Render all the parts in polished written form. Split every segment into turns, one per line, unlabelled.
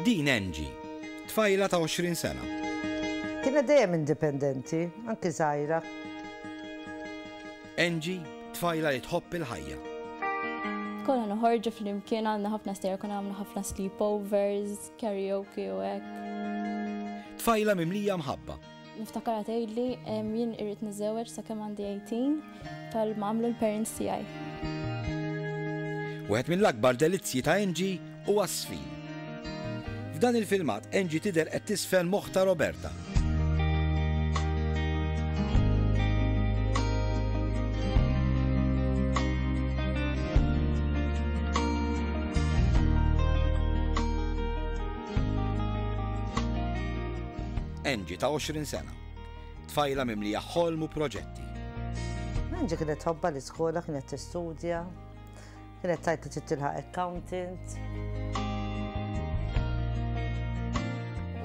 Din Angie, tfajla ta' 20 sena.
Kienet dejjem indipendenti, anki żgħira.
Angie, tfajla li tħobb il-ħajja.
Konna noħorġu fl-imkien għandna ħafna stejjer, konna għamlu ħafna sleepovers, karaoke u hekk.
Tfajla mimlija mħabba.
Niftakar għatejli jien irrid niżewweġ sakemm għandi 18 tal-mamlu l-parents tiegħi.
Wieħed mill-akbar delizzji ta' Angie huwa s-sfin. F'dan il-filmat Angie tidher qed tisfel moħħ ta' Roberta. Angie ta' 20 sena, tfajla mimlija ħolm u proġetti.
Angie kienet tħobba l-iskola, kienet tistudja, kienet tajt li titilħaq accountant.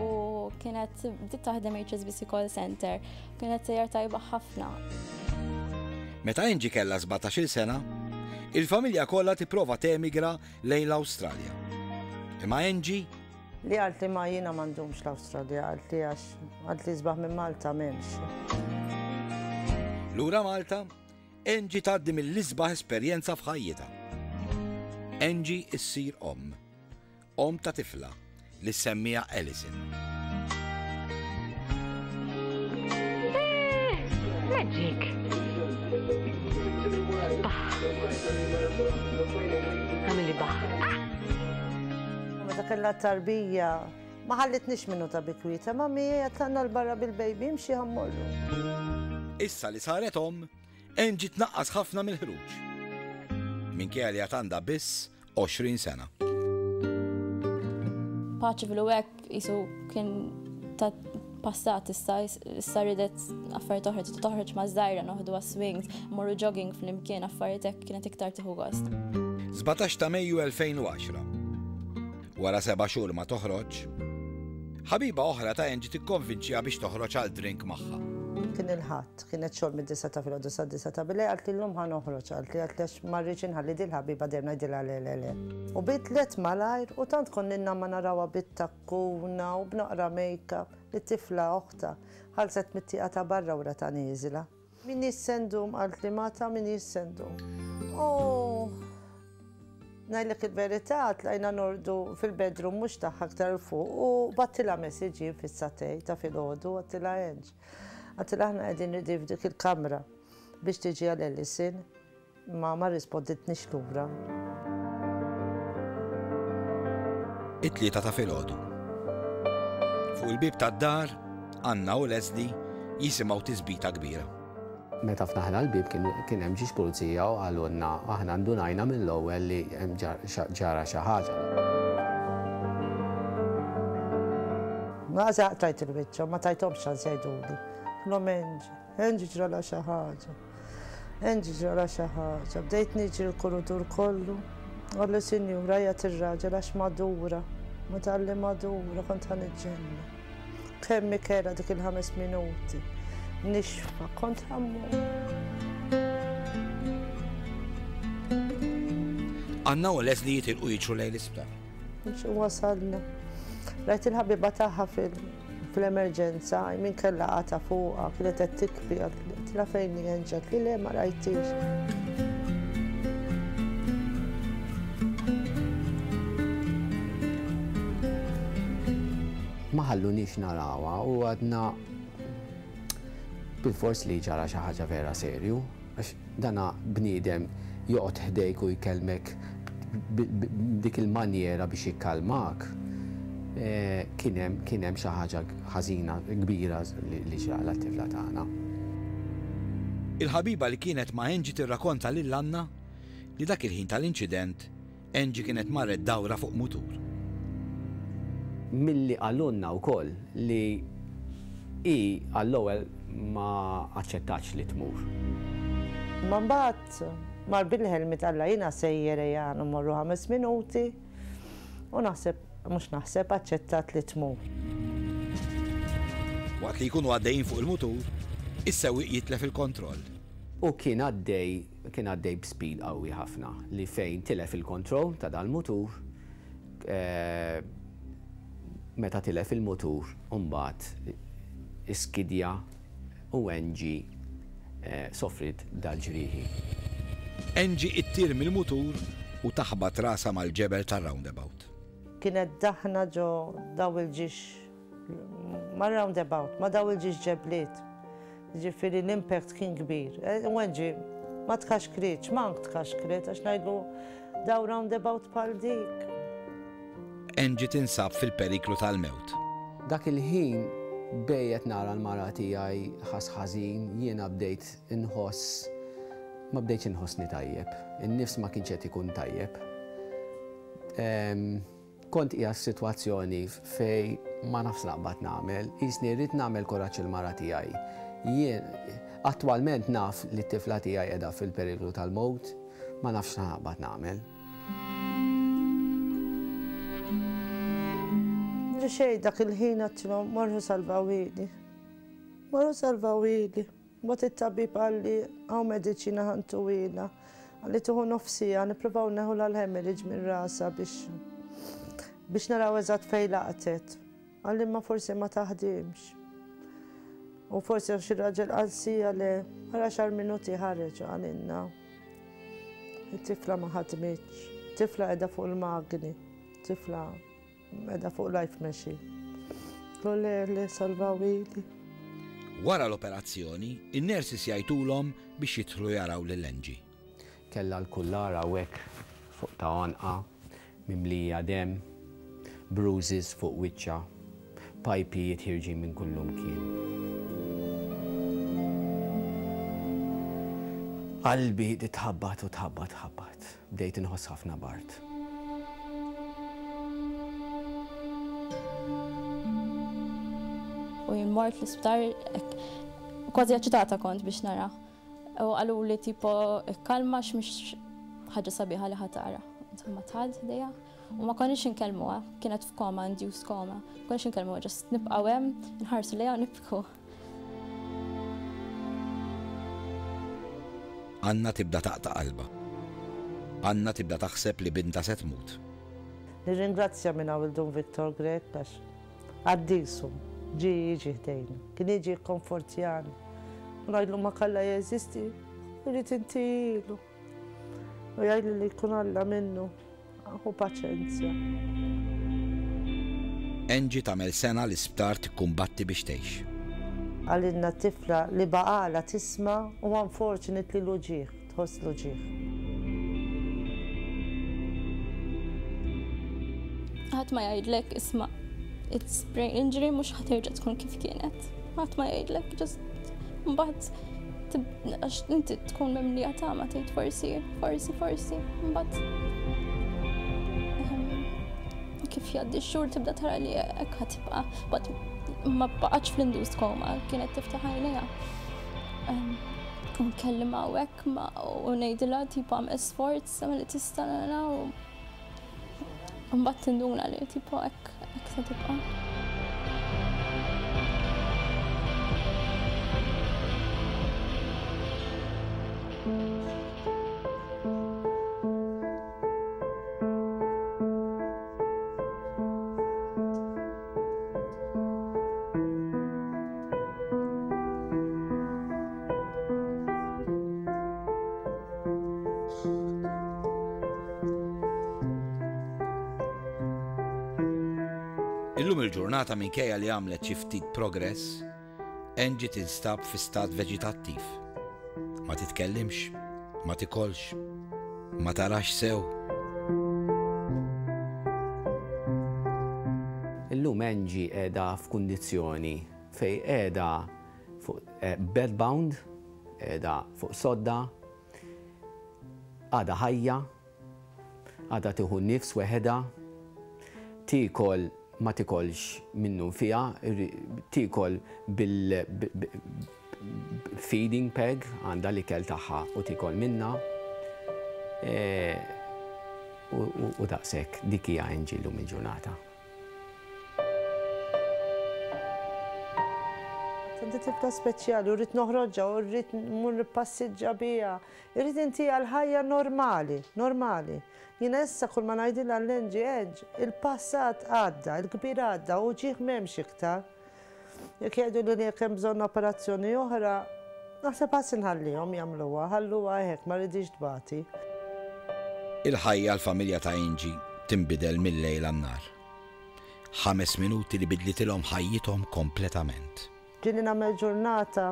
U kienet bdiet taħdem HSBC call center, kienet sejjer tajba ħafna.
Meta Angie kellha 17-il sena, il-familja kollha tipprova temigra lejn l-Awstralja. Imma Angie
li għalt li ma jina mandumx l-Awstralja, għalt li zbaħ minn Malta memx.
Lura Malta, Angie tgħaddi mill-isbaħ esperjenza f'ħajjitha. Angie issir om ta' tifla li semmija Alison.
Magic! Baħ! Għamili baħ!
Meta kellha tarbija, ma ħallitniex minnu ta' bikwita, ma mija tlanna l-barra bil-bejbi mxi ħammollu.
Issa li saret Angie tnaqqas ħafna mill-ħruġ. Minkejja li għandha biss 20 sena.
Paċi fil-wek jisu kien ta' passat issa ridet affarijiet toħroġ ma' żgħira noħdu swings, morru jogging fl-imkien affarijiet hekk kienet iktar tieħu gost.
17 ta' Mejju 2010. Wara 7 xhur ma toħroġ, ħabiba oħra ta' Angie tikkonvinċiha biex toħroġ għal drink magħha.
Kien il-ħadd, kienet xogħol mid-9 ta' filgħodu sa' 9 ta' bilej, għalt illum ħa noħroġ, għalt għax ma rridx inħalli din ħabiba dejjem ngħidilha le. U bit let malajr u tant konninna ma narawha bit-takkuna u b'naqra make-up li tifla oħta ħalset mit-tieqa ta' barra wara ta' nieżila. Min jissendum għalt li mata min jissendum. Najlek il-verità tlajna nordu fil-bedroom mux taħħa aktar fuq u battila messaġi fis-satej ta' filgħodu għattila Angie. Għattila ħna qegħdin nirdiv dik il-kamra biex tiġi għal Alison ma risponditniex lura.
It-tlieta ta' filgħodu. Fuq il-bib tad-dar, Anna u Leslie jisimgħu tiżbita kbira.
Meta fnaħna l-bib kien hemm ġiex pulizija u għalunna aħna ndunajna mill-ewwel li hemm ġara xi ħaġa.
Ma tajt il-biċċa, ma tajthomx xans jgħiduli. Lhom Angie ġrala xi ħaġa. Angie ġrala xi ħaġa. Bdejt niġri l-kurutur kollu. Għallu sinjura jgħat ir-raġel għax madura. Ma talli madura kont ħaniġġenna. Kemm kera dik il-5 minuti. Nixfa, kont ħammu.
Anna u Leslie jitilqu jiġru lejn l-isptar.
Wasalna. Rajt il-ħabiba tagħha fil-emerġenza, min kellha qata fuqha, kienet qed tikbi għaltla fejn jenġet li le ma rajtix.
Ma ħallunix narawha u għadna bil-fors li ġara xi ħaġa vera serju, għax dana bniedem joqgħod ħdejk u jkellmek dik il-manjera biex jikkalmak. Kien hemm xi ħaġa ħażina kbira li ġrala t-tifla tagħna.
Il-ħabiba li kienet ma' Angie tirrakkonta lil Anna li dak il-ħin tal-inċident Angie kienet marret dawra fuq mutur.
Milli għallunna wkoll li għall-ewwel ma aċċettax li tmur.
Ma mbagħad mar bil-ħelmit Alla jiena sejjera jagħna mmorru 5 minuti u naħseb aċċettat li tmur.
Waqt li jkunu għaddejjin fuq il-mutur, is-sewwieq jitlef il-kontroll.
U kien għaddej b'speed qawwi ħafna li fejn tilef il-kontroll ta' dal-mutur meta tilef il-mutur, mbagħad iskidja u Angie sofrit dal-ġrieħi.
Angie ittir mill-mutur u taħbat rasa mal-ġebel tar-roundabout.
Kienet daħna ġo daw il-ġiex mal-roundabout, ma daw il-ġiex ġebliet. Ġifieri l-impact kien kbir. U Angie ma tkaxkritx, mank tkaxkrit, għax ngħidlu daw roundabout bħal dik.
Angie tinsab fil-periklu tal-mewt.
Dak il-ħin bejjet nara l-mara tiegħi ħażin, jiena ma bdejtx inħossni tajjeb. In-nifs ma kienx qed ikun tajjeb. Kont hija sitwazzjoni fej ma nafx naqbad nagħmel, qisni rrid nagħmel koraġġ il-mara tiegħi. Jien attwalment naf li t-tifla tiegħi qiegħda fil-periklu tal-mowt, ma nafx naqbad nagħmel.
Xej dak il-ħin għattilhom marru salvawili. Marru salvawili. Mbagħad it-tabib għalli hawn mediċina ħantu ilha. Għalli tuħu nofsija, nippruvaw neħu l-hemorrhage minn rasa biex naraw eżatt fejn laqtet. Għalli ma forsi ma taħdimx. U forsi xi raġel qalsija li wara 10 minuti ħareġ għalilna. It-tifla ma ħadmitx. Tifla qiegħda fuq il-magni. Tifla qiegħda fuq life machine. Li salvawili.
Wara l-operazzjoni, in-nersis jgħidulhom biex jidħlu jaraw lil Angie.
Kellha l-kullara hekk fuq ta' għonqa, mimlija dem, bruises fuq wiċċa, pajpi jitħirġin minn kullum kien. Qalbi titħabbat u tħabbat. Bdejt inħoss ħafna bart.
U jimmort l-isptar, kważi aċċitata kont biex nara. U għallu li tipo kalma x'mix ħaġa sabiħa li ħatara. Insomma tħad dejja. U ma konniex inkellmuha, kienet f'koma, induced koma. Ma konniex inkellmuha, ġast nibqgħu hemm, nħarsu lejha u nibku.
Anna tibda taqta' qalba. Anna tibda taħseb li binta se tmut.
Nirringrazzja minn Wildun Viktor Grek għax għaddisum. Jiġi ħdejna, kien jiġi konfortjani. Ngħidlu ma kalla jeżisti, irrid intilu. U jgħidli li jkun Alla minnu, u paċenzja.
Angie tagħmel sena l-isptar tikkumbatti biex tgħix.
Għalilna tifla li baqala tisma' u unfortunate li l-uġieħ, tħoss l-uġieħ.
Ħadd ma jgħidlek isma' it's brain injury mhux ħaterġa' tkun kif kienet. Ħadd ma jgħidlek just mbagħad għax inti tkun mimlija tama tgħid forsi. Mbagħad kif jgħaddi x-xhur tibda tara li hekk ħatibqa' mbagħad ma baqgħetx fl-induced coma, kienet tiftaħ għajnejha. Nkellimha hekk u ngħidilha tipo għamel sforz li tista' nara u mbagħad tinduna li tipo hekk se tibqa'.
Illum il-ġurnata minkejja li għamlet xi ftit progress, Angie tinstab fi stat veġitattiv. Ma titkellimx, ma tikolx, ma tarax sew.
Illum Angie qiegħda f'kundizzjoni fej qiegħda fuq bedbound, qiegħda fuq sodda, għadha ħajja, għadha tieħu nnifs weħedha, tikol ma tikolx minnu fija, tikol bil-feeding peg, għandha l-ikel tagħha u tikol minna. U daqshekk dik hija Angie llum il-ġurnata.
Inti tifla speċjali, u rrit noħroġġa, u rrit mur passiġġa bija. Irrit inti għal-ħajja normali, normali. Jina issa kull ma ngħidilha l-Enġi, il-passat għadda, il-kbir għadda, u ġieħ m'hemmx iktar. Jekk jgħidu li jekk hemm bżonn operazzjoni oħra, naħseb ħadd inħallihom jagħmluha, ħalluha hekk ma rridix tbati.
Il-ħajja l-familja ta' Angie tinbidel mill-lejl għan-nar. 5 minuti li bidlitilhom ħajjithom kompletament.
Ġini nagħmel ġurnata,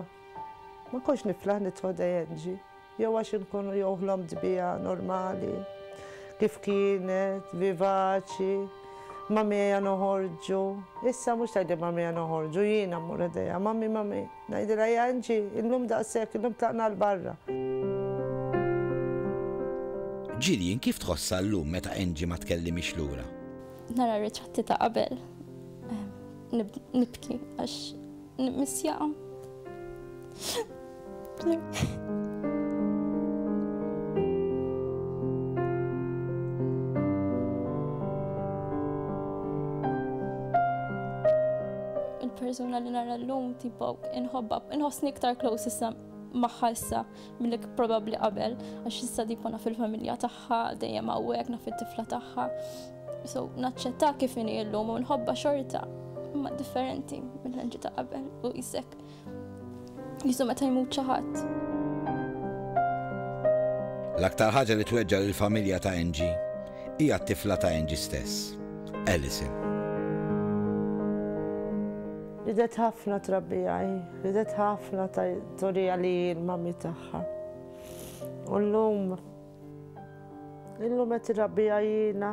ma konx niflaħ nitħoda Angie, jew għax inkunu joħlom dbija normali, kif kienet, vivaċi, mamija noħorġu. Issa mhux tgħidli mamija noħorġu, jiena mmur idejha, mami, ngħidilha Angie, illum daqshekk, illum tlaqna l-barra.
Gillian kif tħossha llum meta Angie ma tkellimix lura?
Nara r-ritratti ta' qabel, nibki għax missjaqa. Il-persuna li nara l-lum tipo inħossni iktar close issa magħha issa millik probabbli qabel għax issa tipo naf il-familja tagħha dejjem hawnhekk naf it-tifla tagħha. So naċċetta kif inhi llum u nħobba xorta imma differenti mill-Angie ta' qabel u jisek jisu meta jmut xi ħadd.
L-aktar ħaġa li tweġġa lill-familja ta' Angie hija t-tifla ta' Angie stess, Alison.
Ridet ħafna trabbijaj, ridet ħafna torija li l-mami tagħha. U llum qed irrabbija jiena.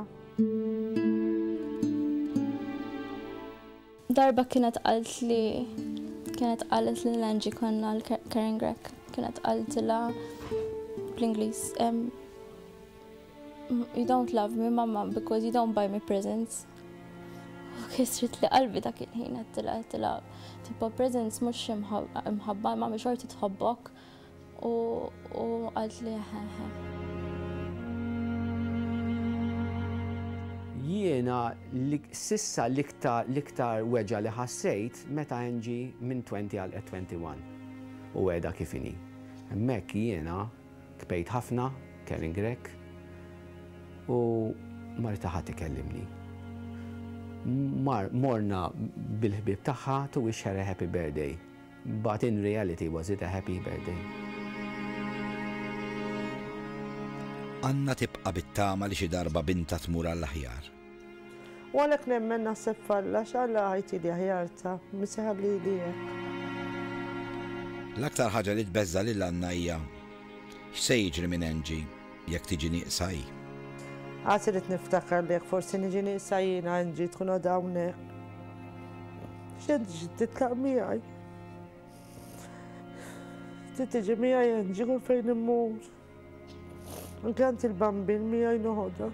Darba kienet qalet li l-Angie konna l-Karen Grek, kienet qaltilha bl-Ingliż you don't love me mama because you don't buy me presents. U kisrit li qalbi dak il-ħin għedtila tipo presents mhux imħabba mami xorti tħobbok u qalt li
Jiena sissa l-iktar weġa li ħassejt meta Angie minn 20 għal 21 u għeda kif inhi. Hemmhekk jiena kbejt ħafna, Karen Grek, u marta ħadd ikellimni. Morna bil-ħbieb tagħha to wish her a happy birthday, but in reality was it a happy birthday?
Anna tibqa' bit-tama li xi darba binta tmur għall-aħjar.
U għalhekk nemmen naħseb falla x'Alla ħajti li aħjarta, miseħabli li
L-aktar ħaġa li tbeżza lil Anna hija x'se jiġri minn Angie jekk tiġi nieqsa hi.
Għad irid niftakar li jekk forsi niġi nieqsa jiena Angie tkun għadha hawnhekk. X'Angie titlaq miegħi. Tiġi miegħi Angie kull fejn immur. Anke il-bambin miegħi noħodha.